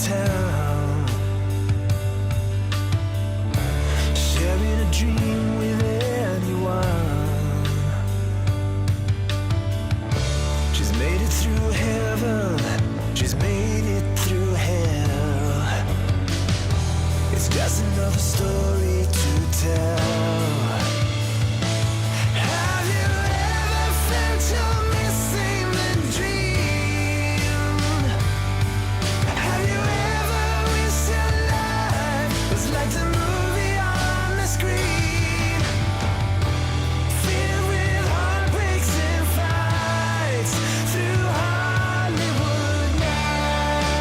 town, sharing a dream with anyone. She's made it through heaven, she's made it through hell. It's just another story to tell. Have you ever felt you're missing the dream? Have you ever wished your life was like the movie on the screen, filled with heartbreaks and fights through Hollywood nights,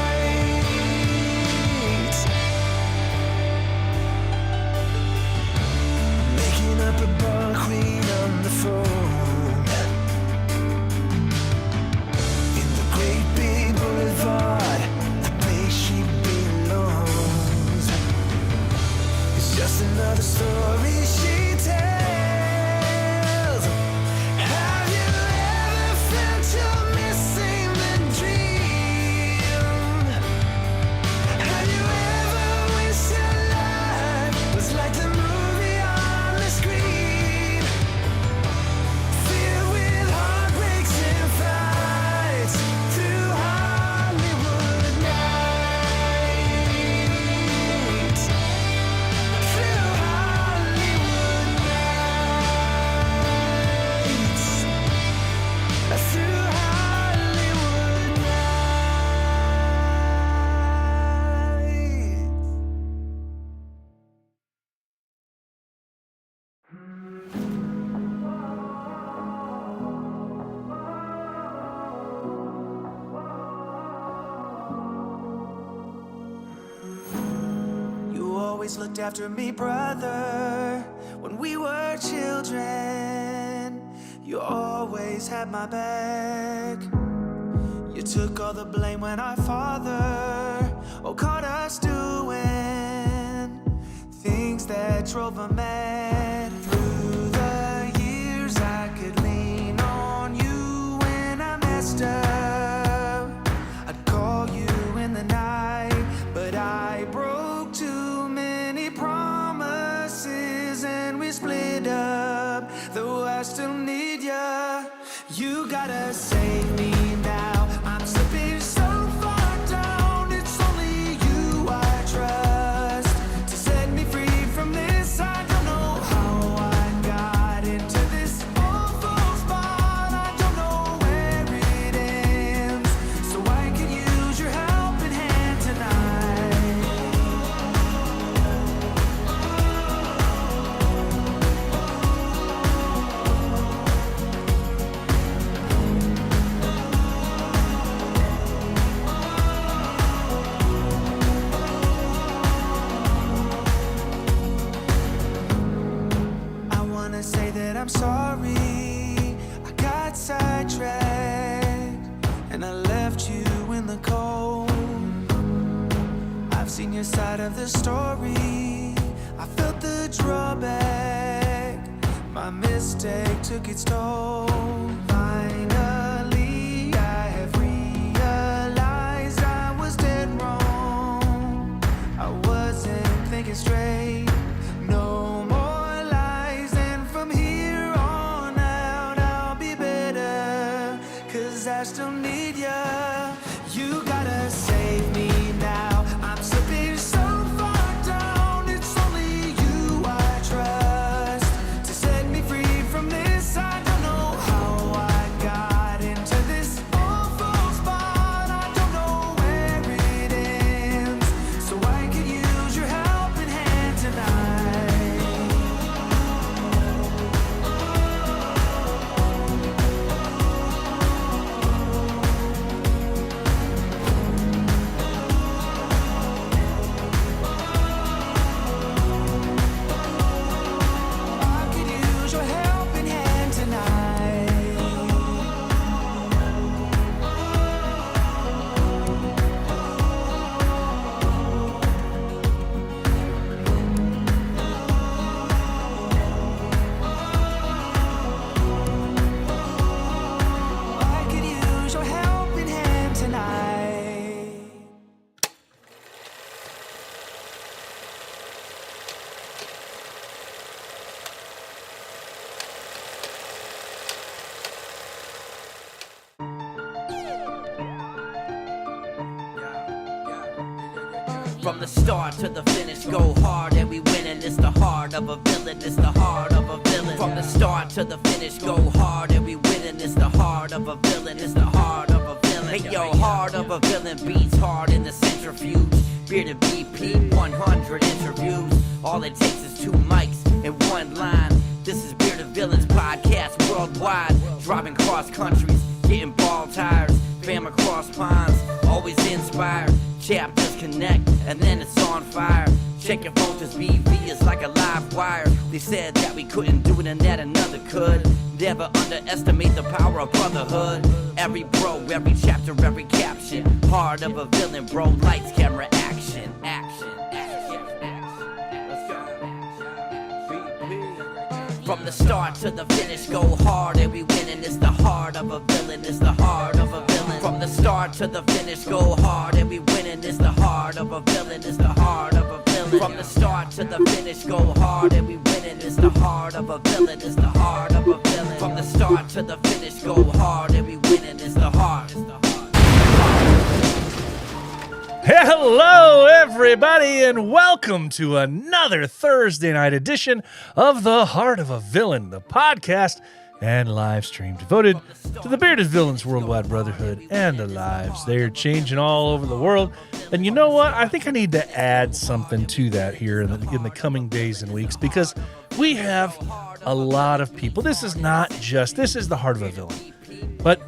making up a bar queen on the phone in the great big boulevard, the place she belongs. It's just another story she tells. Have you ever felt you're missing the dream? Have you ever wished your life was like the movie on the screen, filled with heartbreaks and fights through Hollywood nights, through Hollywood nights, through Hollywood nights. You always looked after me, brother, when we were children. You always had my back. You took all the blame when our father caught us doing things that drove him mad. Through the years I could lean on you when I messed up. I'd call you in the night, but I broke too many promises and we split up. Though I still need ya, you gotta save me now. I'm slipping so far down, it's only you I trust to set me free from this. I don't know how I got into this awful spot. I don't know where it ends, so I could use your helping hand tonight. I wanna say that I'm sorry, I got sidetracked and I left you in the cold. I've seen your side of the story, I felt the drawback. My mistake took its toll. Finally, I have realized I was dead wrong. I wasn't thinking straight. No more lies, and from here on out I'll be better, 'cause I still need ya. You gotta save me now. I'm slipping so far down, it's only you I trust to set me free from this. I don't know how I got into this awful spot. I don't know where it ends, so I could use your helping hand tonight. From the start to the finish, go hard and we winning. It's the heart of a villain, it's the heart of a villain. From the start to the finish, go hard and we winning. It's the heart of a villain, it's the heart of a villain. Hey yo, heart of a villain beats hard in the centrifuge. Bearded BP, 100 interviews. All it takes is 2 mics and 1 line. This is Bearded Villains podcast worldwide. Driving cross countries, getting ball tires. Fam across ponds, always inspired. Chapters connect, and then it's on fire. Check your phone, cause BV is like a live wire. They said that we couldn't do it and that another could. Never underestimate the power of brotherhood. Every bro, every chapter, every caption. Heart of a villain, bro, lights, camera, action. Action, action, action. Let's go. From the start to the finish, go hard and we winning. It's the heart of a villain, it's the heart of a villain. From the start to the finish, go hard and we winning. It's the heart of a villain, it's the heart of a villain. From the start to the finish, go hard and we winning. It's the heart of a villain, it's the heart of a villain. From the start to the finish, go hard and we winning. It's the heart, it's the heart. Hello, everybody, and welcome to another Thursday night edition of The Heart of a Villain, the podcast and live stream devoted to the Bearded Villains Worldwide Brotherhood and the lives they are changing all over the world. And you know what? I think I need to add something to that here in the coming days and weeks, because we have a lot of people. This is the Heart of a Villain. But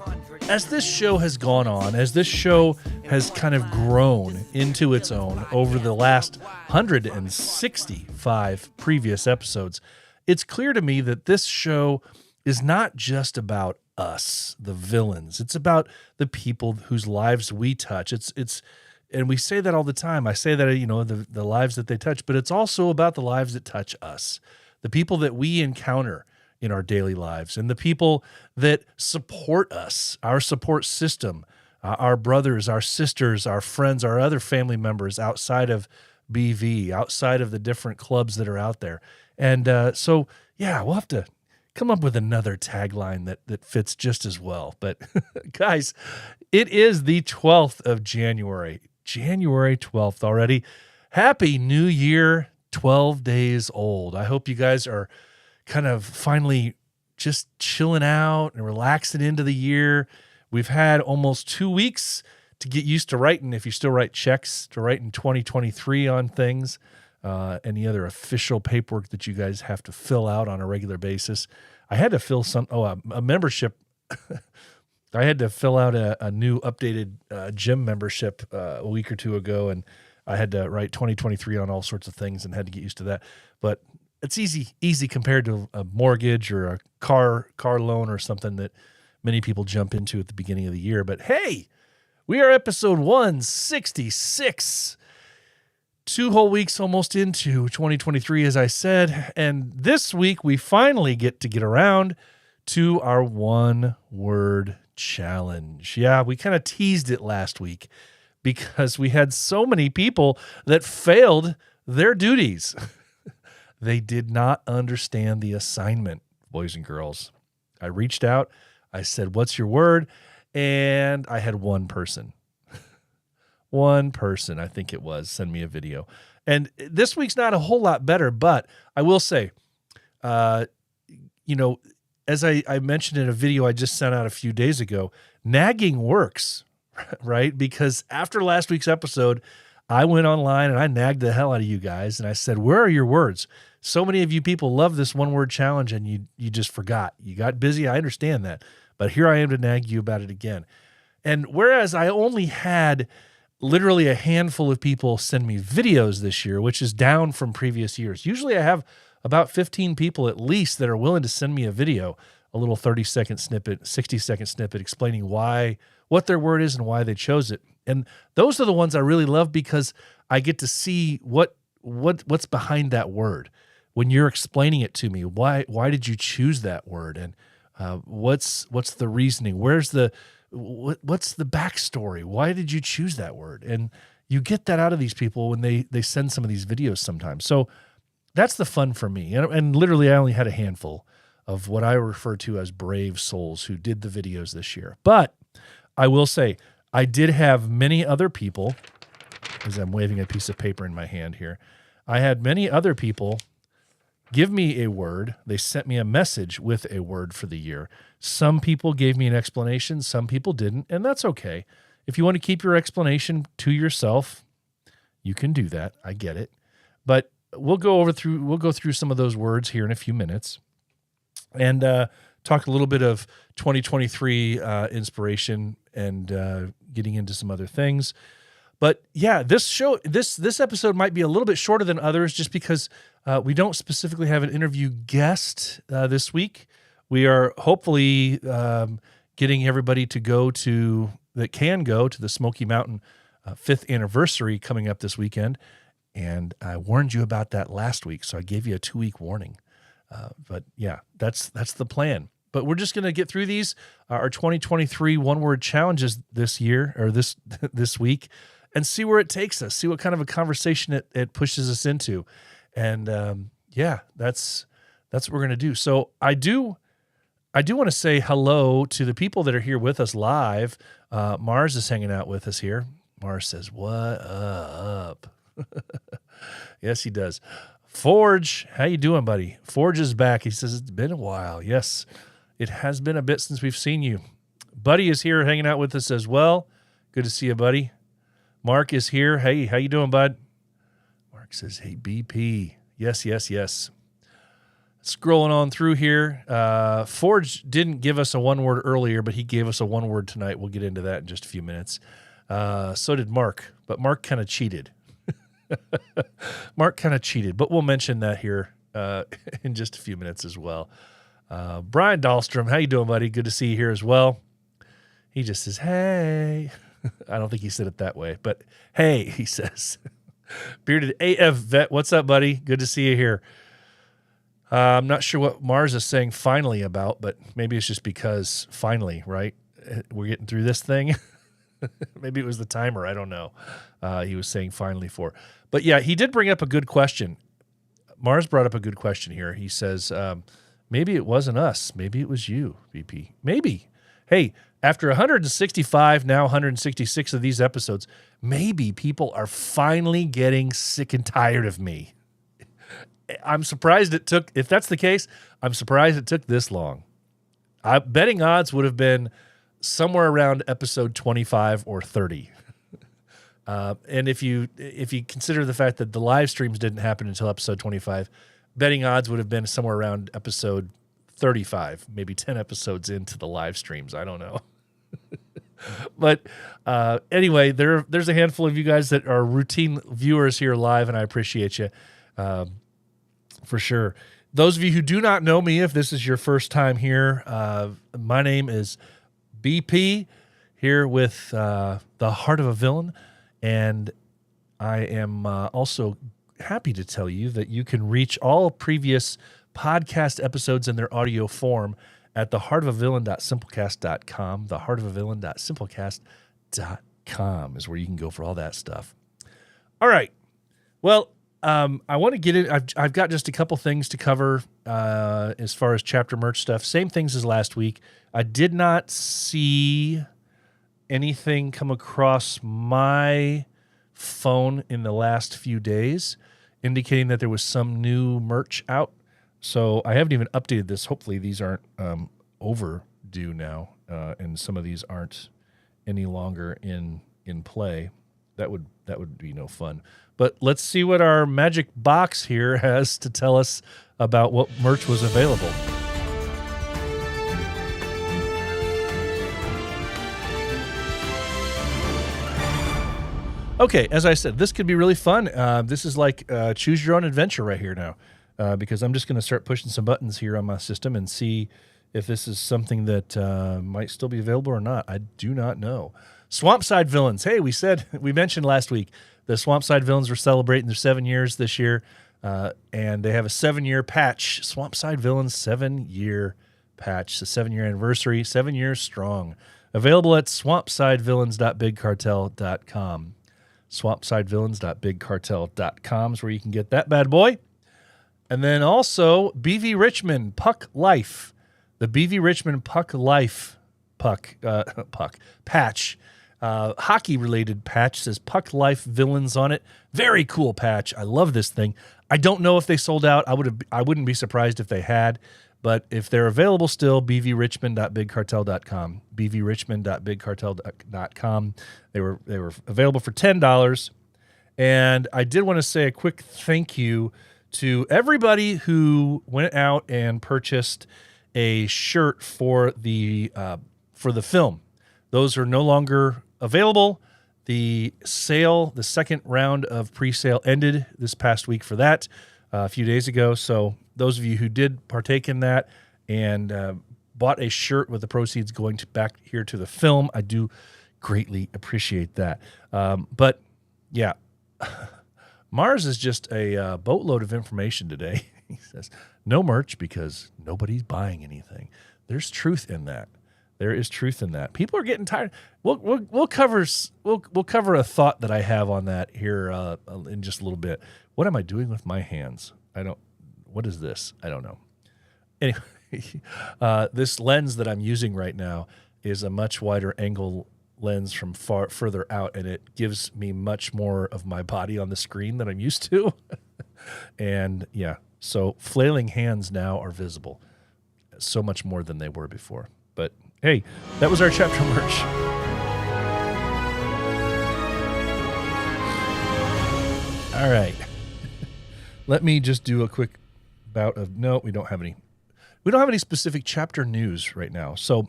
as this show has gone on, as this show has kind of grown into its own over the last 165 previous episodes, it's clear to me that this show is not just about us, the villains. It's about the people whose lives we touch. And we say that all the time. I say that, the lives that they touch, but it's also about the lives that touch us, the people that we encounter in our daily lives, and the people that support us, our support system, our brothers, our sisters, our friends, our other family members outside of BV, outside of the different clubs that are out there. And we'll have to come up with another tagline that fits just as well. But guys, it is the 12th of January, January 12th already. Happy New Year, 12 days old. I hope you guys are kind of finally just chilling out and relaxing into the year. We've had almost 2 weeks to get used to writing, if you still write checks, to write in 2023 on things, any other official paperwork that you guys have to fill out on a regular basis. I had to fill a membership. I had to fill out a new updated gym membership a week or two ago, and I had to write 2023 on all sorts of things and had to get used to that. But it's easy compared to a mortgage or a car loan or something that many people jump into at the beginning of the year. But hey, we are episode 166, 2 whole weeks almost into 2023, as I said. And this week we finally get around to our 1-word challenge. Yeah, we kind of teased it last week because we had so many people that failed their duties. They did not understand the assignment, boys and girls. I reached out. I said, "What's your word?" And I had one person, I think it was, send me a video. And this week's not a whole lot better, but I will say, as I mentioned in a video I just sent out a few days ago, nagging works, right? Because after last week's episode, I went online and I nagged the hell out of you guys. And I said, where are your words? So many of you people love this 1-word challenge and you just forgot. You got busy. I understand that. But here I am to nag you about it again. And whereas I only had literally a handful of people send me videos this year, which is down from previous years. Usually I have about 15 people at least that are willing to send me a video, a little 30-second snippet, 60-second snippet explaining what their word is and why they chose it. And those are the ones I really love because I get to see what's behind that word. When you're explaining it to me, why did you choose that word? And what's the reasoning? What's the backstory? Why did you choose that word? And you get that out of these people when they send some of these videos sometimes. So that's the fun for me. And literally I only had a handful of what I refer to as brave souls who did the videos this year. But I will say, I did have many other people as I'm waving a piece of paper in my hand here. I had many other people give me a word. They sent me a message with a word for the year. Some people gave me an explanation. Some people didn't, and that's okay. If you want to keep your explanation to yourself, you can do that. I get it. But we'll go through some of those words here in a few minutes and talk a little bit of 2023 inspiration and getting into some other things. But yeah, this episode might be a little bit shorter than others just because we don't specifically have an interview guest this week. We are hopefully getting everybody that can go to the Smoky Mountain 5th anniversary coming up this weekend. And I warned you about that last week, so I gave you a 2-week warning. But yeah, that's the plan. But we're just going to get through these, our 2023 one-word challenges this year, or this week, and see where it takes us, see what kind of a conversation it pushes us into. And yeah, that's what we're going to do. So I do want to say hello to the people that are here with us live. Mars is hanging out with us here. Mars says, "What up?" Yes, he does. Forge, how you doing, buddy? Forge is back. He says, it's been a while. Yes, it has been a bit since we've seen you. Buddy is here hanging out with us as well. Good to see you, buddy. Mark is here. Hey, how you doing, bud? Mark says, hey, BP. Yes. Scrolling on through here. Forge didn't give us a one-word earlier, but he gave us a one-word tonight. We'll get into that in just a few minutes. So did Mark, but Mark kind of cheated. But we'll mention that here in just a few minutes as well. Brian Dahlstrom, how you doing, buddy? Good to see you here as well. He just says, hey. I don't think he said it that way, but hey, he says. Bearded AF Vet, what's up, buddy? Good to see you here. I'm not sure what Mars is saying finally about, but maybe it's just because finally, right? We're getting through this thing. Maybe it was the timer. I don't know. He was saying finally for. But yeah, he did bring up a good question. Mars brought up a good question here. He says, maybe it wasn't us. Maybe it was you, BP. Maybe. Hey, after 165, now 166 of these episodes, maybe people are finally getting sick and tired of me. I'm surprised if that's the case, I'm surprised it took this long. Betting odds would have been somewhere around episode 25 or 30. And if you consider the fact that the live streams didn't happen until episode 25, betting odds would have been somewhere around episode 35, maybe 10 episodes into the live streams. I don't know. But anyway, there's a handful of you guys that are routine viewers here live, and I appreciate you for sure. Those of you who do not know me, if this is your first time here, my name is BP, here with the Heart of a Villain, and I am also happy to tell you that you can reach all previous podcast episodes in their audio form at theheartofavillain.simplecast.com. Theheartofavillain.simplecast.com is where you can go for all that stuff. All right. Well, I want to get in. I've got just a couple things to cover as far as chapter merch stuff. Same things as last week. I did not see anything come across my phone in the last few days indicating that there was some new merch out. So I haven't even updated this. Hopefully these aren't overdue now, and some of these aren't any longer in play. That would be no fun. But let's see what our magic box here has to tell us about what merch was available. Okay, as I said, this could be really fun. This is like choose your own adventure right here now, because I'm just going to start pushing some buttons here on my system and see if this is something that might still be available or not. I do not know. Swampside Villains. Hey, we mentioned last week the Swampside Villains were celebrating their 7 years this year, and they have a 7-year patch. Swampside Villains 7-year patch. The 7-year anniversary, 7 years strong. Available at swampsidevillains.bigcartel.com. Swampsidevillains.bigcartel.com is where you can get that bad boy. And then also BV Richmond Puck Life. The BV Richmond Puck Life patch. hockey-related patch. It says Puck Life Villains on it. Very cool patch. I love this thing. I don't know if they sold out. I wouldn't be surprised if they had. But if they're available still, bvrichmond.bigcartel.com. bvrichmond.bigcartel.com. They were available for $10. And I did want to say a quick thank you to everybody who went out and purchased a shirt for the film. Those are no longer available. The sale, the second round of pre-sale ended this past week for that a few days ago. So those of you who did partake in that and bought a shirt with the proceeds going back here to the film, I do greatly appreciate that. But yeah, Mars is just a boatload of information today. He says, no merch because nobody's buying anything. There's truth in that. There is truth in that. People are getting tired. We'll cover a thought that I have on that here in just a little bit. What am I doing with my hands? What is this? I don't know. Anyway, this lens that I'm using right now is a much wider angle lens from further out, and it gives me much more of my body on the screen than I'm used to. And yeah, so flailing hands now are visible so much more than they were before. But hey, that was our chapter merch. All right. Let me just do a quick bout of, no, we don't have any specific chapter news right now. So,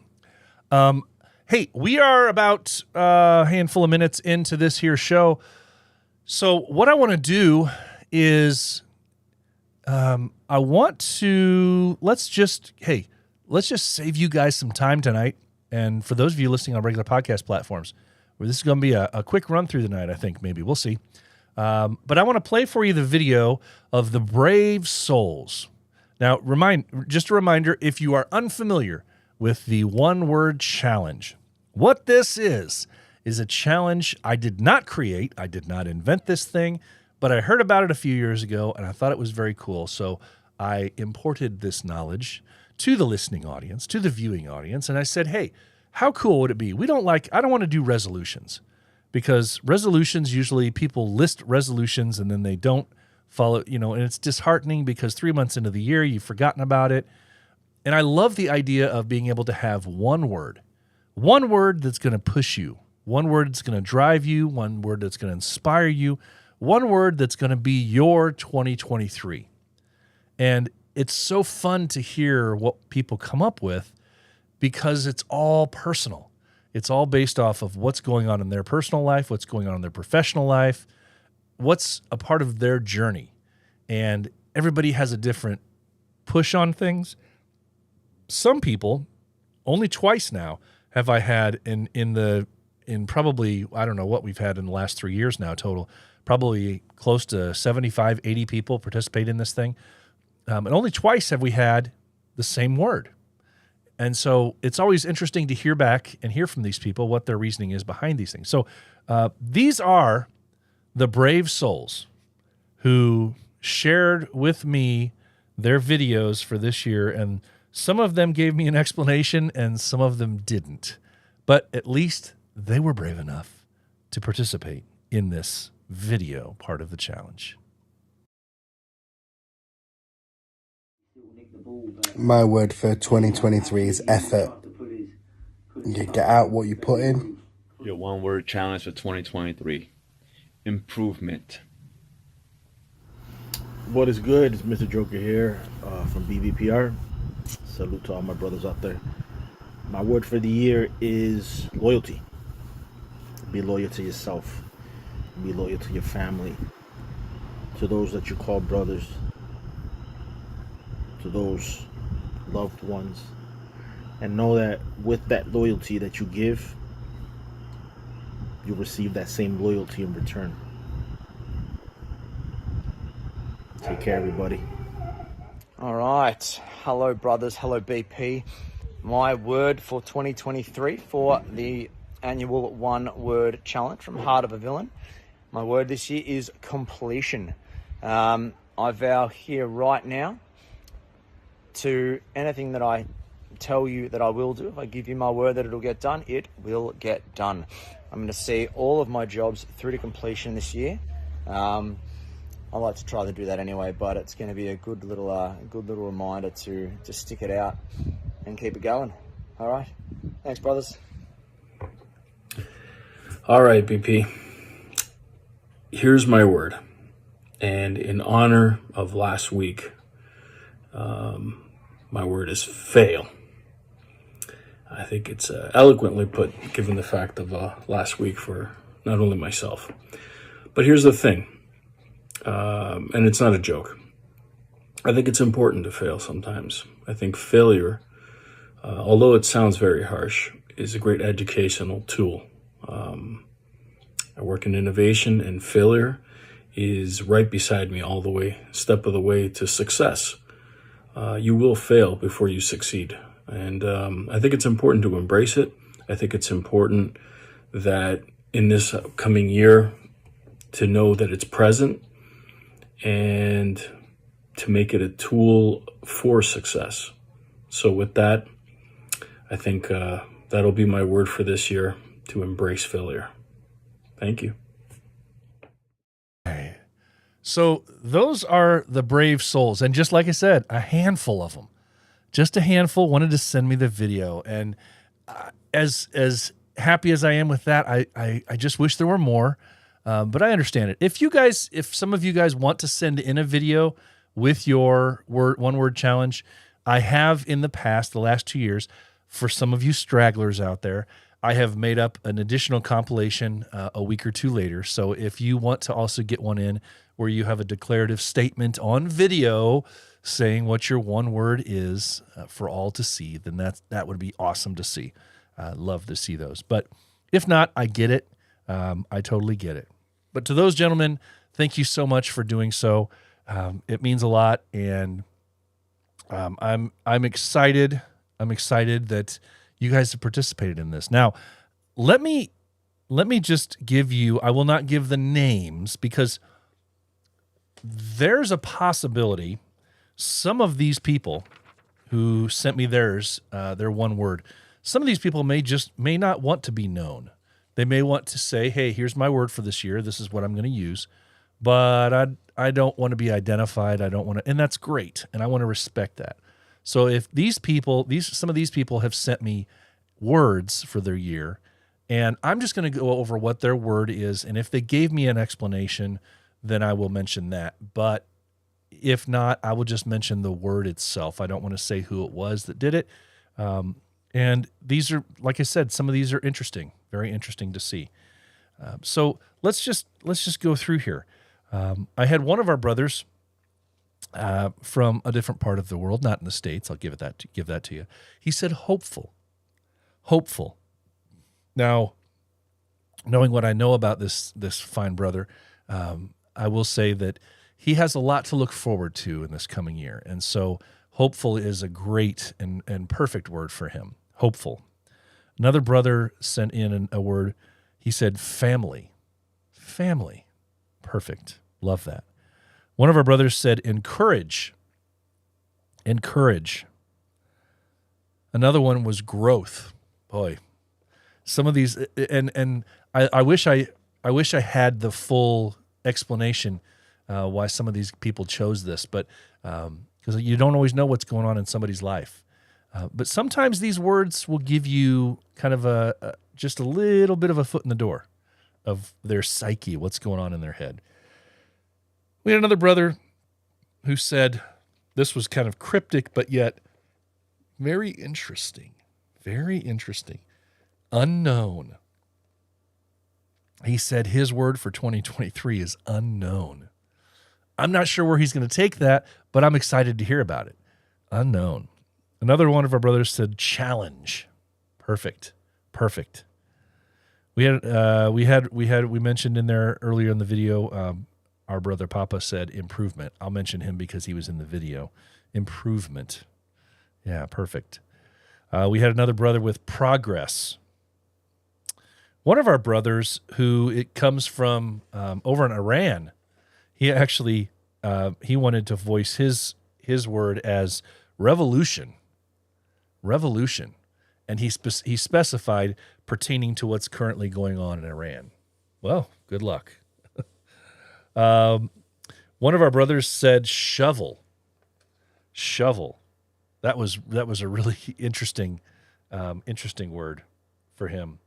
hey, we are about a handful of minutes into this here show. So what I want to do is let's just save you guys some time tonight. And for those of you listening on regular podcast platforms, where this is going to be a quick run through the night, I think, maybe. We'll see. But I want to play for you the video of the Brave Souls. Now, just a reminder, if you are unfamiliar with the one-word challenge, what this is a challenge I did not create. I did not invent this thing, but I heard about it a few years ago, and I thought it was very cool. So I imported this knowledge to the listening audience, to the viewing audience, and I said, hey, how cool would it be? I don't want to do resolutions, because resolutions, usually people list resolutions and then they don't follow, and it's disheartening because 3 months into the year, you've forgotten about it. And I love the idea of being able to have one word that's going to push you, one word that's going to drive you, one word that's going to inspire you, one word that's going to be your 2023. And it's so fun to hear what people come up with because it's all personal. It's all based off of what's going on in their personal life, what's going on in their professional life, what's a part of their journey. And everybody has a different push on things. Some people, only twice now have I had in probably, I don't know what we've had in the last 3 years now total, probably close to 75, 80 people participate in this thing. And only twice have we had the same word. And so it's always interesting to hear back and hear from these people what their reasoning is behind these things. So these are the Brave Souls who shared with me their videos for this year, and some of them gave me an explanation and some of them didn't. But at least they were brave enough to participate in this video part of the challenge. My word for 2023 is effort. You get out what you put in. Your one-word challenge for 2023. Improvement. What is good? It's Mr. Joker here from BVPR. Salute to all my brothers out there. My word for the year is loyalty. Be loyal to yourself. Be loyal to your family. To those that you call brothers. To those loved ones. And know that with that loyalty that you give, you'll receive that same loyalty in return. Take care, everybody. All right. Hello, brothers. Hello, BP. My word for 2023 for the annual one-word challenge from Heart of a Villain. My word this year is completion. I vow here right now to anything that I tell you that I will do. If I give you my word that it'll get done, it will get done. I'm going to see all of my jobs through to completion this year. I like to try to do that anyway, but it's going to be a good little reminder to just stick it out and keep it going. All right. Thanks, brothers. All right, BP. Here's my word. And in honor of last week, my word is fail. I think it's eloquently put, given the fact of last week for not only myself. But here's the thing, and it's not a joke. I think it's important to fail sometimes. I think failure, although it sounds very harsh, is a great educational tool. I work in innovation, and failure is right beside me all the way, step of the way to success. You will fail before you succeed. And I think it's important to embrace it. I think it's important that in this coming year to know that it's present and to make it a tool for success. So with that, I think that'll be my word for this year, to embrace failure. Thank you. So those are the brave souls. And just like I said, a handful of them, just a handful wanted to send me the video. And as happy as I am with that, I just wish there were more. But I understand it. If some of you guys want to send in a video with your one word challenge, I have in the past, the last 2 years, for some of you stragglers out there, I have made up an additional compilation a week or two later. So if you want to also get one in where you have a declarative statement on video saying what your one word is for all to see, then that would be awesome to see. Love to see those. But if not, I get it. I totally get it. But to those gentlemen, thank you so much for doing so. It means a lot, and I'm excited. I'm excited that you guys have participated in this. Now, let me just give you, I will not give the names because there's a possibility some of these people who sent me theirs, their one word, some of these people may not want to be known. They may want to say, hey, here's my word for this year. This is what I'm going to use. But I don't want to be identified. I don't want to, and that's great. And I want to respect that. So if some of these people have sent me words for their year, and I'm just going to go over what their word is. And if they gave me an explanation, then I will mention that. But if not, I will just mention the word itself. I don't want to say who it was that did it. And these are, like I said, some of these are interesting, very interesting to see. So let's just go through here. I had one of our brothers from a different part of the world, not in the States. I'll give that to you. He said hopeful. Now, knowing what I know about this fine brother, I will say that he has a lot to look forward to in this coming year. And so hopeful is a great and perfect word for him. Hopeful. Another brother sent in a word. He said family. Family. Perfect. Love that. One of our brothers said encourage. Encourage. Another one was growth. Boy, some of these, and I wish I had the full explanation why some of these people chose this, but because you don't always know what's going on in somebody's life. But sometimes these words will give you kind of just a little bit of a foot in the door of their psyche, what's going on in their head. We had another brother who said, this was kind of cryptic, but yet very interesting. Very interesting. Unknown. He said his word for 2023 is unknown. I'm not sure where he's going to take that, but I'm excited to hear about it. Unknown. Another one of our brothers said challenge. Perfect. We mentioned in there earlier in the video, our brother Papa said improvement. I'll mention him because he was in the video. Improvement. Yeah, perfect. We had another brother with progress. One of our brothers who it comes from over in Iran, he actually he wanted to voice his word as revolution. Revolution. and he specified pertaining to what's currently going on in Iran. Well, good luck. One of our brothers said shovel. Shovel. That was a really interesting word for him.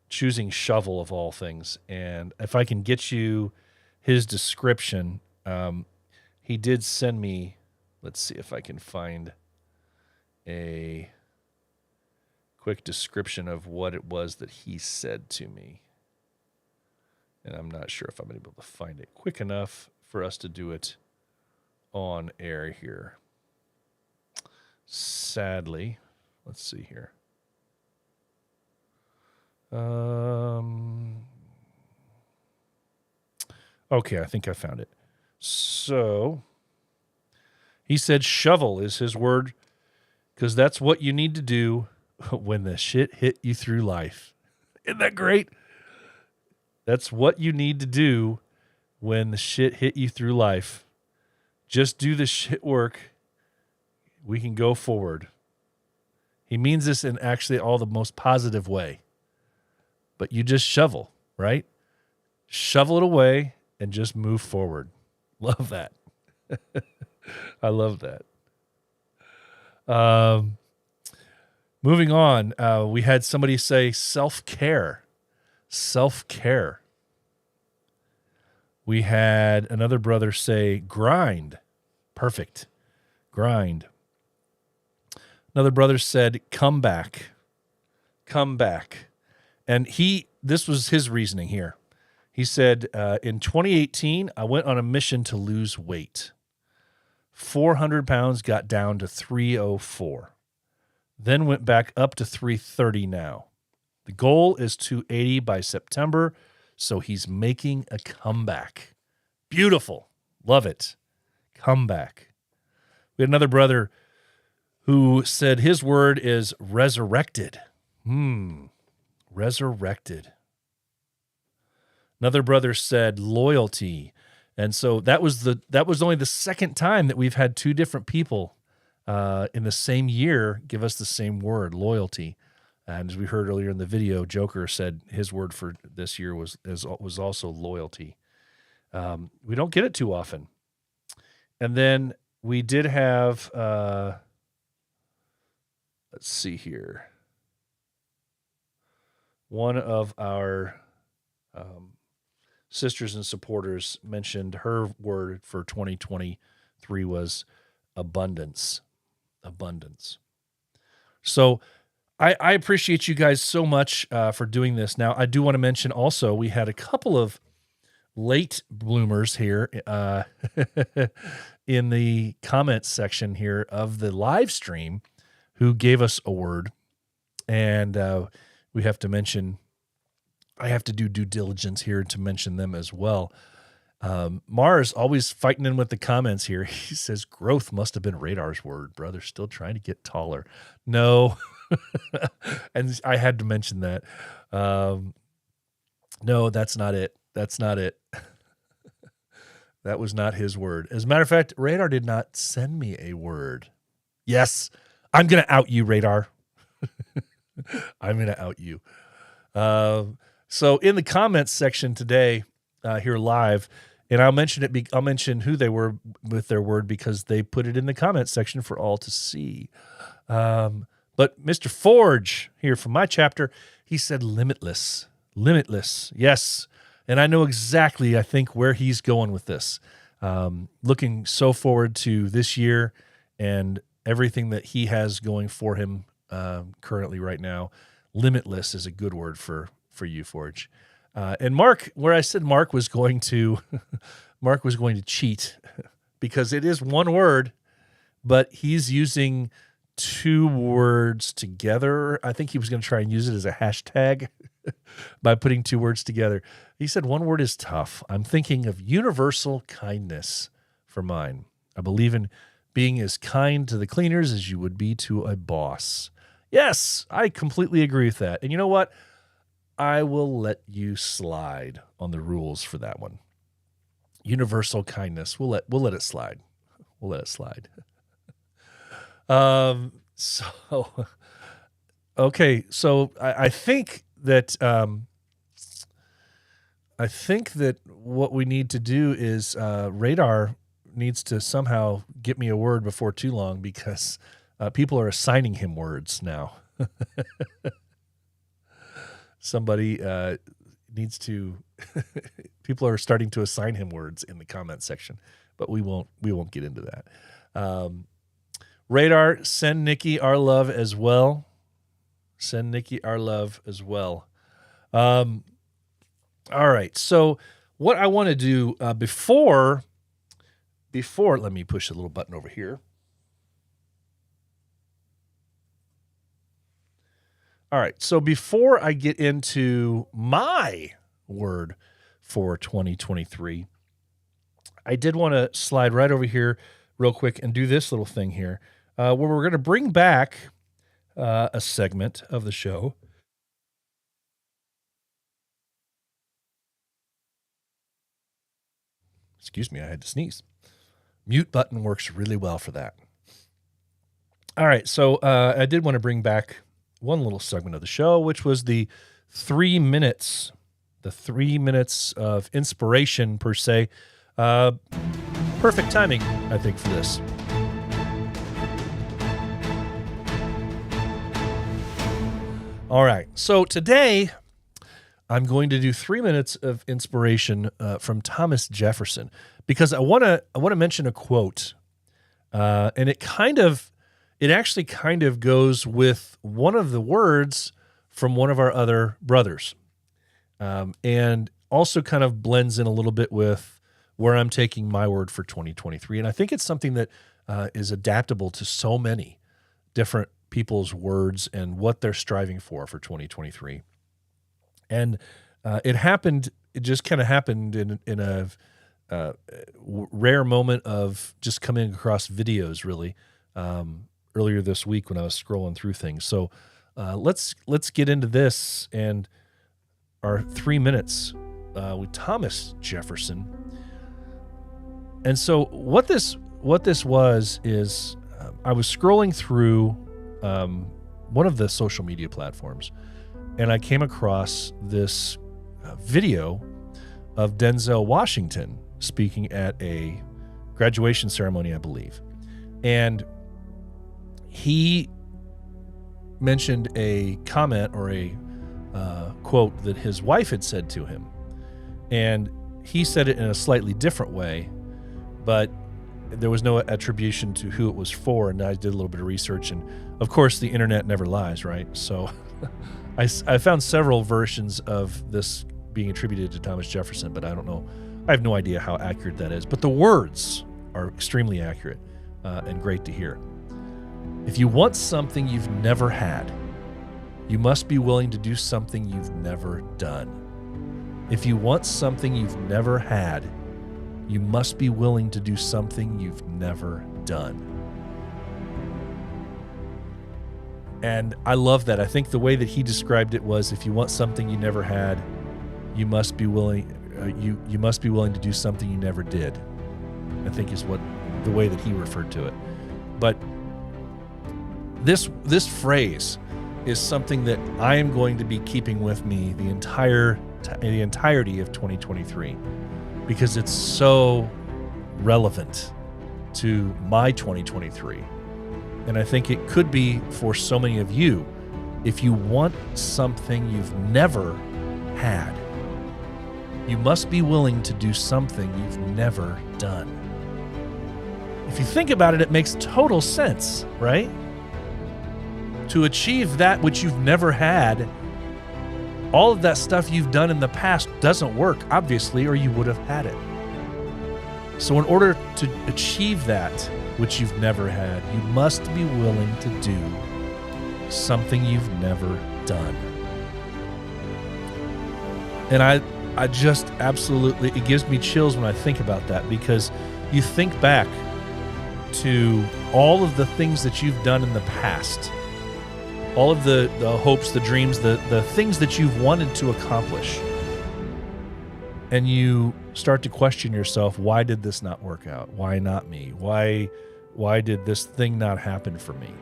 Choosing shovel of all things. And if I can get you his description, he did send me, let's see if I can find a quick description of what it was that he said to me. And I'm not sure if I'm able to find it quick enough for us to do it on air here. Sadly, let's see here. Okay, I think I found it. So he said shovel is his word because that's what you need to do when the shit hit you through life. Isn't that great? That's what you need to do when the shit hit you through life. Just do the shit work. We can go forward. He means this in actually all the most positive way. But you just shovel, right? Shovel it away and just move forward. Love that. I love that. Moving on, we had somebody say self-care. Self-care. We had another brother say grind. Perfect. Grind. Another brother said come back. Come back. And this was his reasoning here. He said, in 2018, I went on a mission to lose weight. 400 pounds, got down to 304. Then went back up to 330 now. The goal is 280 by September, so he's making a comeback. Beautiful. Love it. Comeback. We had another brother who said his word is resurrected. Resurrected. Another brother said loyalty. And so that was only the second time that we've had two different people in the same year give us the same word, loyalty. And as we heard earlier in the video, Joker said his word for this year was also loyalty. We don't get it too often. And then we did have, let's see here. One of our sisters and supporters mentioned her word for 2023 was abundance. Abundance. So I appreciate you guys so much for doing this. Now, I do want to mention also we had a couple of late bloomers here in the comments section here of the live stream who gave us a word. And we have to mention, I have to do due diligence here to mention them as well. Mars always fighting in with the comments here. He says, growth must have been Radar's word. Brother, still trying to get taller. No. And I had to mention that. No, that's not it. That's not it. That was not his word. As a matter of fact, Radar did not send me a word. Yes, I'm going to out you, Radar. I'm going to out you. So in the comments section today, here live, and I'll mention it. I'll mention who they were with their word because they put it in the comments section for all to see. But Mr. Forge here from my chapter, he said limitless, limitless. Yes. And I know exactly, I think, where he's going with this. Looking so forward to this year and everything that he has going for him currently right now. Limitless is a good word for you, Forge. And Mark, where I said Mark was going to cheat because it is one word, but he's using two words together. I think he was going to try and use it as a hashtag by putting two words together. He said one word is tough. I'm thinking of universal kindness for mine. I believe in being as kind to the cleaners as you would be to a boss. Yes, I completely agree with that. And you know what? I will let you slide on the rules for that one. Universal kindness. We'll let it slide. We'll let it slide. So Okay, so I think that what we need to do is Radar needs to somehow get me a word before too long, because people are assigning him words now. Somebody needs to. People are starting to assign him words in the comment section, but we won't get into that. Radar, send Nikki our love as well. Send Nikki our love as well. All right. So what I want to do before, let me push a little button over here. All right. So before I get into my word for 2023, I did want to slide right over here real quick and do this little thing here, where we're going to bring back a segment of the show. Excuse me, I had to sneeze. Mute button works really well for that. All right, so I did want to bring back one little segment of the show, which was the 3 minutes, of inspiration per se. Perfect timing, I think, for this. All right, so today I'm going to do 3 minutes of inspiration from Thomas Jefferson, because I want to mention a quote, and it actually kind of goes with one of the words from one of our other brothers, and also kind of blends in a little bit with where I'm taking my word for 2023. And I think it's something that is adaptable to so many different people's words and what they're striving for 2023. And it just kind of happened in a rare moment of just coming across videos, really, earlier this week when I was scrolling through things. So let's get into this and our 3 minutes with Thomas Jefferson. And so what this was is I was scrolling through one of the social media platforms, and I came across this video of Denzel Washington speaking at a graduation ceremony, I believe. And he mentioned a comment or a quote that his wife had said to him. And he said it in a slightly different way, but there was no attribution to who it was for. And I did a little bit of research, and of course the internet never lies, right? So I found several versions of this being attributed to Thomas Jefferson, but I don't know. I have no idea how accurate that is. But the words are extremely accurate and great to hear. If you want something you've never had, you must be willing to do something you've never done. If you want something you've never had, you must be willing to do something you've never done. And I love that. I think the way that he described it was, if you want something you never had, you must be willing. You must be willing to do something you never did. I think is the way that he referred to it. But this phrase is something that I am going to be keeping with me the entirety of 2023, because it's so relevant to my 2023. And I think it could be for so many of you. If you want something you've never had, you must be willing to do something you've never done. If you think about it, it makes total sense, right? To achieve that which you've never had, all of that stuff you've done in the past doesn't work, obviously, or you would have had it. So in order to achieve that which you've never had, you must be willing to do something you've never done. And I just absolutely, it gives me chills when I think about that, because you think back to all of the things that you've done in the past, all of the hopes, the dreams, the things that you've wanted to accomplish. And you start to question yourself, why did this not work out? Why not me? Why did this thing not happen for me?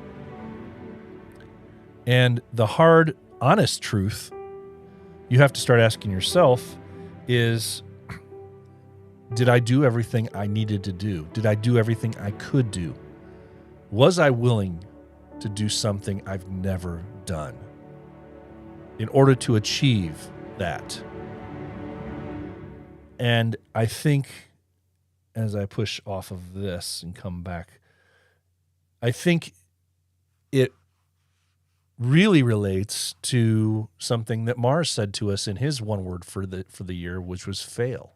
And the hard, honest truth you have to start asking yourself is, did I do everything I needed to do? Did I do everything I could do? Was I willing to do something I've never done in order to achieve that? And I think as I push off of this and come back, I think it really relates to something that Mars said to us in his one word for the year, which was fail.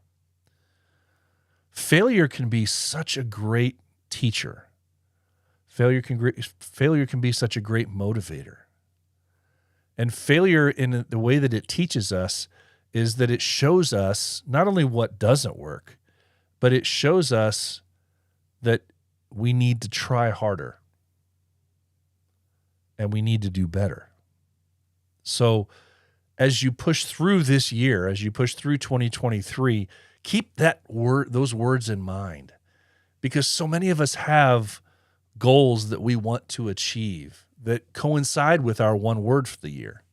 Failure can be such a great teacher. Failure can be such a great motivator. And failure, in the way that it teaches us, is that it shows us not only what doesn't work, but it shows us that we need to try harder and we need to do better. So as you push through this year, as you push through 2023, keep those words in mind, because so many of us have goals that we want to achieve that coincide with our one word for the year.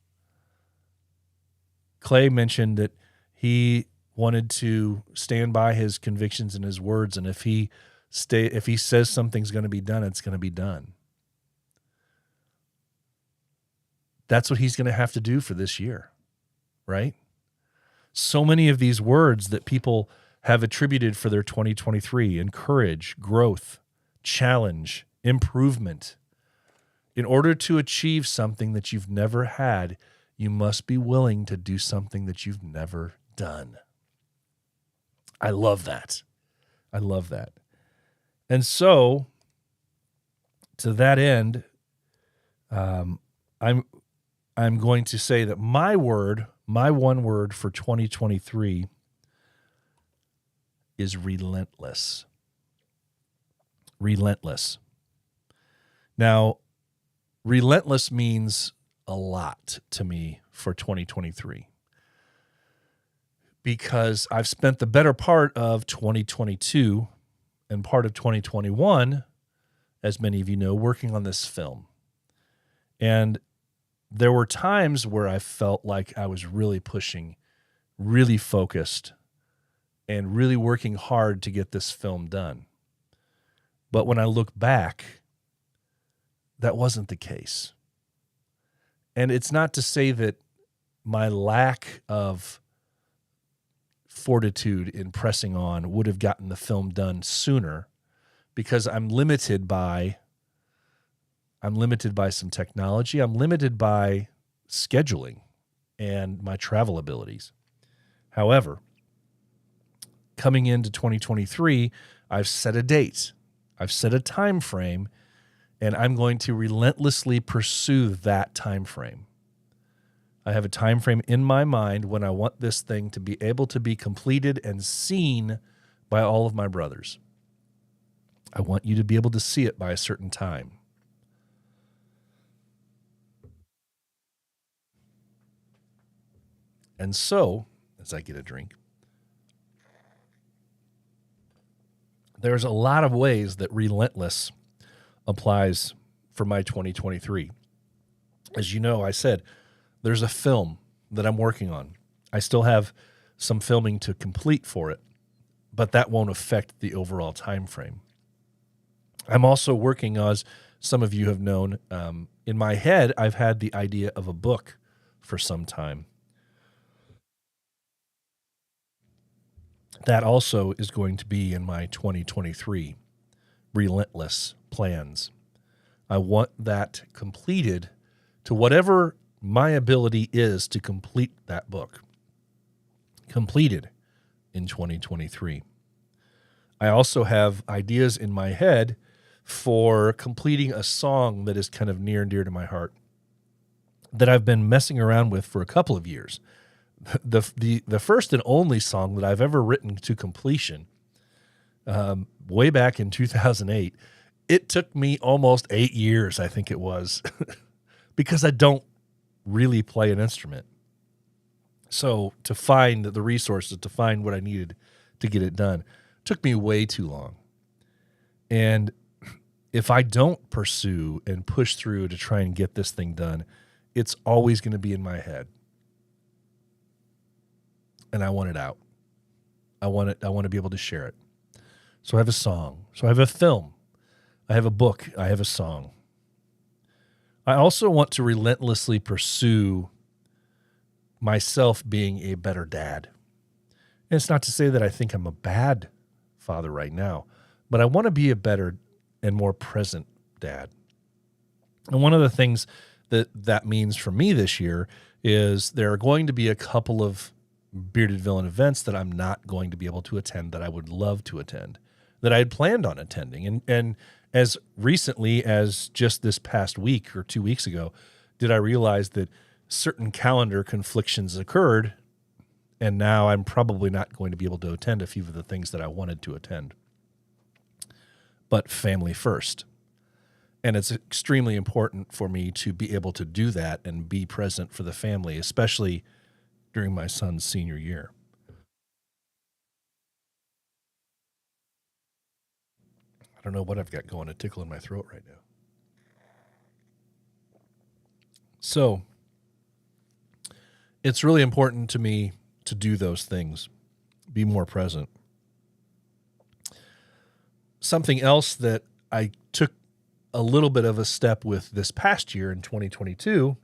Clay mentioned that he wanted to stand by his convictions and his words, and if he says something's going to be done, it's going to be done. That's what he's going to have to do for this year, right? So many of these words that people have attributed for their 2023: encourage, growth, challenge, improvement. In order to achieve something that you've never had, you must be willing to do something that you've never done. I love that. I love that. And so, to that end, I'm going to say that my one word for 2023 is relentless. Relentless. Now, relentless means a lot to me for 2023 because I've spent the better part of 2022 and part of 2021, as many of you know, working on this film. And there were times where I felt like I was really pushing, really focused, and really working hard to get this film done. But when I look back, that wasn't the case. And it's not to say that my lack of fortitude in pressing on would have gotten the film done sooner, because I'm limited by some technology. I'm limited by scheduling and my travel abilities. However, coming into 2023, I've set a date. I've set a time frame, and I'm going to relentlessly pursue that time frame. I have a time frame in my mind when I want this thing to be able to be completed and seen by all of my brothers. I want you to be able to see it by a certain time. And so, as I get a drink, there's a lot of ways that relentless applies for my 2023. As you know, I said, there's a film that I'm working on. I still have some filming to complete for it, but that won't affect the overall time frame. I'm also working, as some of you have known, in my head, I've had the idea of a book for some time. That also is going to be in my 2023 relentless plans. I want that completed to whatever my ability is to complete that book. Completed in 2023. I also have ideas in my head for completing a song that is kind of near and dear to my heart that I've been messing around with for a couple of years. The first and only song that I've ever written to completion, way back in 2008, it took me almost 8 years, I think it was, because I don't really play an instrument. So to find the resources, to find what I needed to get it done, took me way too long. And if I don't pursue and push through to try and get this thing done, it's always going to be in my head. And I want it out. I want to be able to share it. So I have a song. So I have a film. I have a book. I have a song. I also want to relentlessly pursue myself being a better dad. And it's not to say that I think I'm a bad father right now, but I want to be a better and more present dad. And one of the things that means for me this year is there are going to be a couple of Bearded Villain events that I'm not going to be able to attend that I would love to attend, that I had planned on attending. And as recently as just this past week or 2 weeks ago, did I realize that certain calendar conflictions occurred, and now I'm probably not going to be able to attend a few of the things that I wanted to attend. But family first. And it's extremely important for me to be able to do that and be present for the family, especially during my son's senior year. I don't know what I've got going, a tickle in my throat right now. So it's really important to me to do those things, be more present. Something else that I took a little bit of a step with this past year in 2022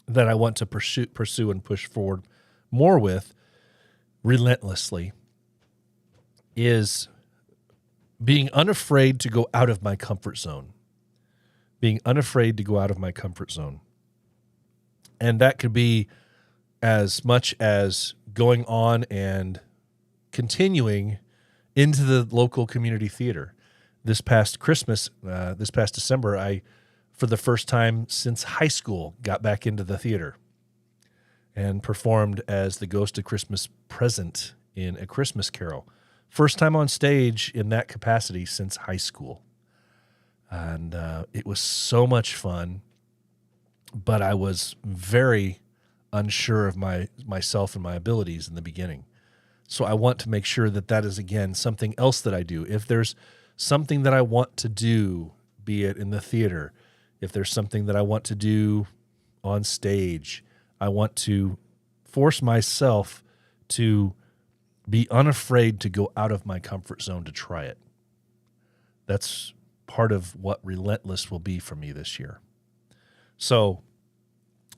that I want to pursue and push forward more with relentlessly is being unafraid to go out of my comfort zone. Being unafraid to go out of my comfort zone. And that could be as much as going on and continuing into the local community theater. This past Christmas, this past December, I, for the first time since high school, got back into the theater and performed as the Ghost of Christmas Present in A Christmas Carol. First time on stage in that capacity since high school. And it was so much fun, but I was very unsure of myself and my abilities in the beginning. So I want to make sure that that is, again, something else that I do. If there's something that I want to do, be it in the theater, if there's something that I want to do on stage, I want to force myself to be unafraid to go out of my comfort zone to try it. That's part of what relentless will be for me this year. So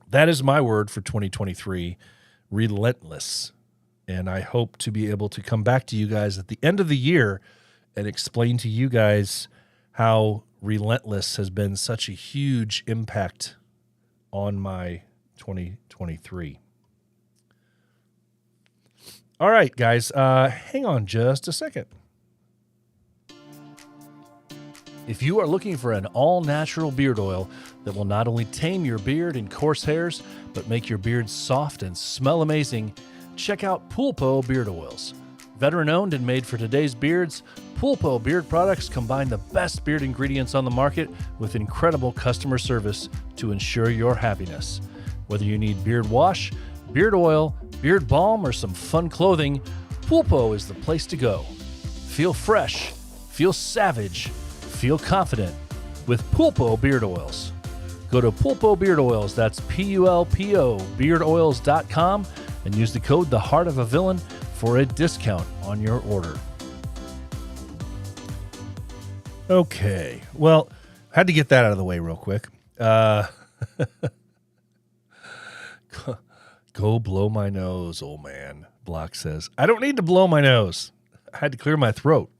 that is my word for 2023, relentless. And I hope to be able to come back to you guys at the end of the year and explain to you guys how relentless has been such a huge impact on my 2023. All right, guys, hang on just a second. If you are looking for an all-natural beard oil that will not only tame your beard and coarse hairs, but make your beard soft and smell amazing, check out Pulpo Beard Oils. Veteran-owned and made for today's beards, Pulpo beard products combine the best beard ingredients on the market with incredible customer service to ensure your happiness. Whether you need beard wash, beard oil, beard balm, or some fun clothing, Pulpo is the place to go. Feel fresh, feel savage, feel confident with Pulpo Beard Oils. Go to Pulpo Beard Oils, that's Pulpo beardoils.com, and use the code The Heart of a Villain for a discount on your order. Okay, well, had to get that out of the way real quick. Go blow my nose, old man, Block says. I don't need to blow my nose. I had to clear my throat.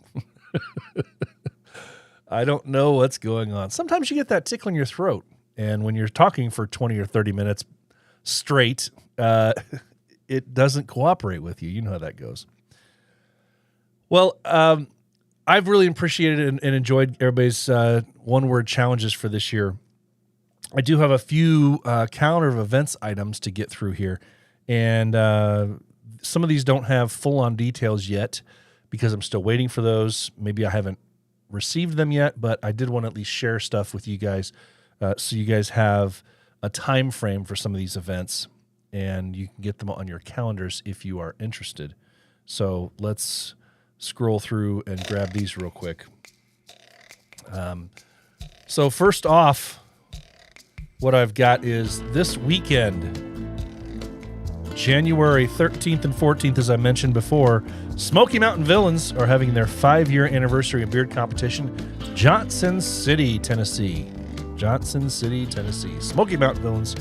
I don't know what's going on. Sometimes you get that tickle in your throat, and when you're talking for 20 or 30 minutes straight, it doesn't cooperate with you. You know how that goes. Well, I've really appreciated and enjoyed everybody's one-word challenges for this year. I do have a few calendar of events items to get through here, and some of these don't have full-on details yet because I'm still waiting for those. Maybe I haven't received them yet, but I did want to at least share stuff with you guys so you guys have a time frame for some of these events, and you can get them on your calendars if you are interested. So let's scroll through and grab these real quick. So first off, what I've got is this weekend, January 13th and 14th, as I mentioned before, Smoky Mountain Villains are having their 5-year anniversary and beard competition, Johnson City, Tennessee. Johnson City, Tennessee. Smoky Mountain Villains.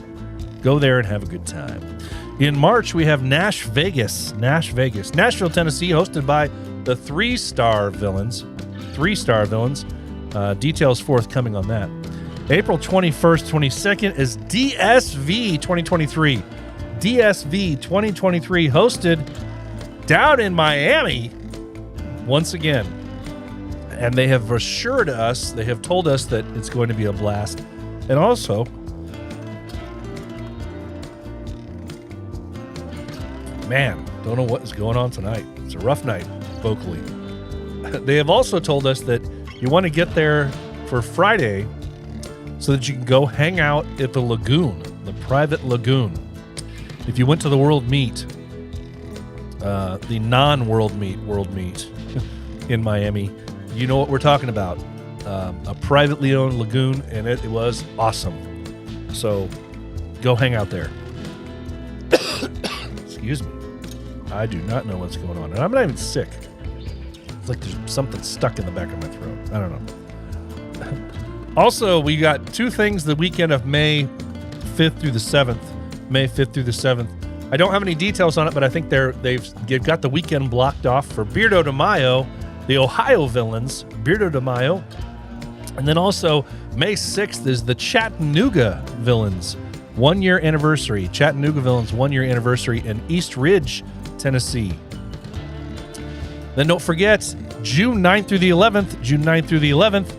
Go there and have a good time. In March, we have Nashville, Tennessee, hosted by the 3-Star Villains. 3-Star Villains. Details forthcoming on that. April 21st, 22nd is DSV 2023. DSV 2023 hosted down in Miami once again. And they have assured us, they have told us that it's going to be a blast. And also, man, don't know what is going on tonight. It's a rough night vocally. They have also told us that you want to get there for Friday so that you can go hang out at the lagoon, the private lagoon. If you went to the World Meet, the non-World Meet, in Miami, you know what we're talking about. A privately owned lagoon, and it was awesome. So go hang out there. Excuse me. I do not know what's going on. And I'm not even sick. It's like there's something stuck in the back of my throat. I don't know. Also, we got 2 things the weekend of May 5th through the 7th. May 5th through the 7th. I don't have any details on it, but I think they've got the weekend blocked off for Beardo de Mayo, the Ohio Villains, Beardo de Mayo. And then also, May 6th is the Chattanooga Villains, 1-year anniversary. Chattanooga Villains, 1-year anniversary in East Ridge, Tennessee. Then don't forget, June 9th through the 11th,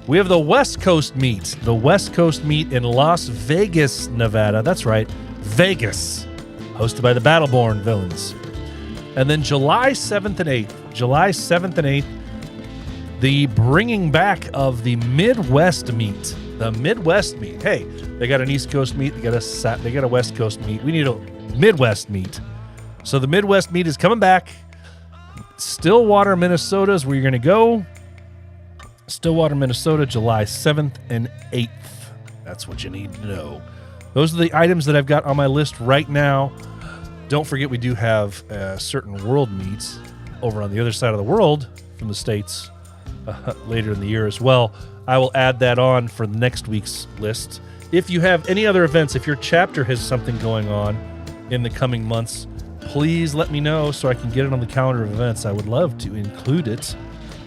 we have the West Coast Meet. The West Coast Meet in Las Vegas, Nevada. That's right, Vegas. Hosted by the Battleborn Villains. And then July 7th and 8th, the bringing back of the Midwest Meet. The Midwest Meet. Hey, they got an East Coast Meet. They got a West Coast Meet. We need a Midwest Meet. So the Midwest Meet is coming back. Stillwater, Minnesota is where you're going to go. Stillwater, Minnesota, July 7th and 8th. That's what you need to know. Those are the items that I've got on my list right now. Don't forget, we do have certain world meets over on the other side of the world from the States later in the year as well. I will add that on for next week's list. If you have any other events, if your chapter has something going on in the coming months, please let me know so I can get it on the calendar of events. I would love to include it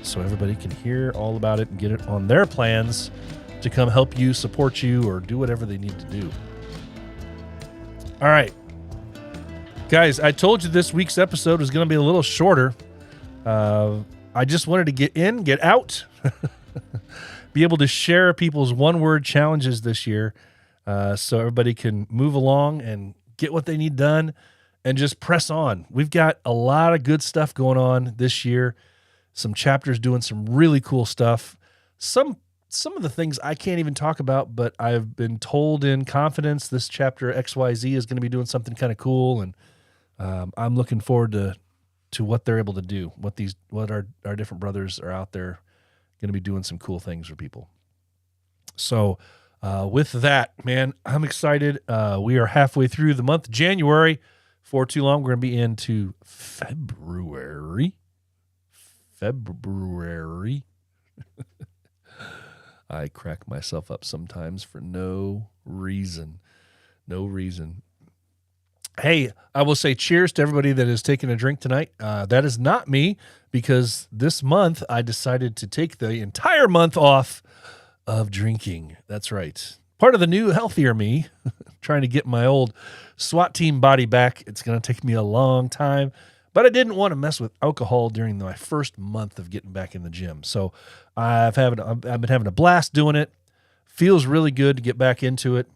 so everybody can hear all about it and get it on their plans to come help you, support you, or do whatever they need to do. All right. Guys, I told you this week's episode was going to be a little shorter. I just wanted to get in, get out, be able to share people's one-word challenges this year so everybody can move along and get what they need done and just press on. We've got a lot of good stuff going on this year. Some chapters doing some really cool stuff. Some of the things I can't even talk about, but I've been told in confidence this chapter XYZ is going to be doing something kind of cool, and I'm looking forward to what they're able to do. What our different brothers are out there going to be doing some cool things for people. So with that, man, I'm excited. We are halfway through the month of January. For too long, we're going to be into February. I crack myself up sometimes for no reason. Hey, I will say cheers to everybody that is taking a drink tonight. That is not me, because this month I decided to take the entire month off of drinking. That's right. Part of the new healthier me, trying to get my old SWAT team body back. It's going to take me a long time, but I didn't want to mess with alcohol during my first month of getting back in the gym. So I've been having a blast doing it. Feels really good to get back into it.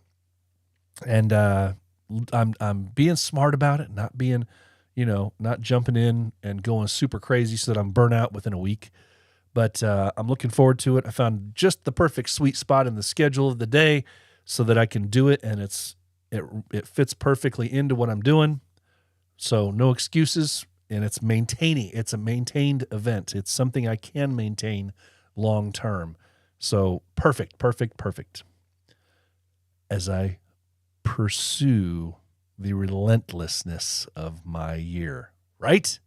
And I'm being smart about it, not being, not jumping in and going super crazy so that I'm burnt out within a week. But I'm looking forward to it. I found just the perfect sweet spot in the schedule of the day so that I can do it, and it fits perfectly into what I'm doing. So no excuses, and it's a maintained event. It's something I can maintain long term. So perfect. as I pursue the relentlessness of my year, right?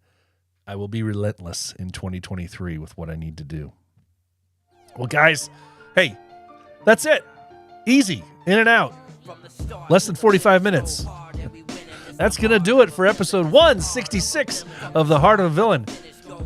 I will be relentless in 2023 with what I need to do. Well, guys, hey, that's it. Easy, in and out. Less than 45 minutes. That's going to do it for episode 166 of The Heart of a Villain.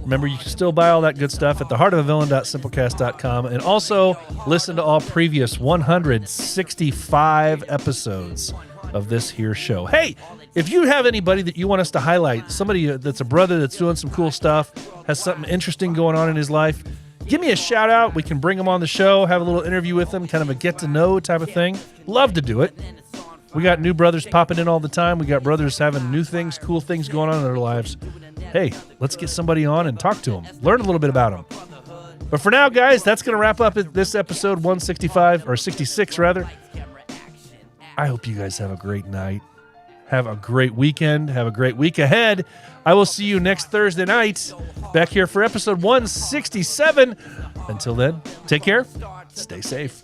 Remember, you can still buy all that good stuff at theheartofavillain.simplecast.com, and also listen to all previous 165 episodes of this here show. Hey, if you have anybody that you want us to highlight, somebody that's a brother that's doing some cool stuff, has something interesting going on in his life, give me a shout out. We can bring them on the show, have a little interview with them, kind of a get to know type of thing. Love to do it. We got new brothers popping in all the time. We got brothers having new things, cool things going on in their lives. Hey, let's get somebody on and talk to them. Learn a little bit about them. But for now, guys, that's going to wrap up this episode 165, or 66 rather. I hope you guys have a great night. Have a great weekend. Have a great week ahead. I will see you next Thursday night back here for episode 167. Until then, take care. Stay safe.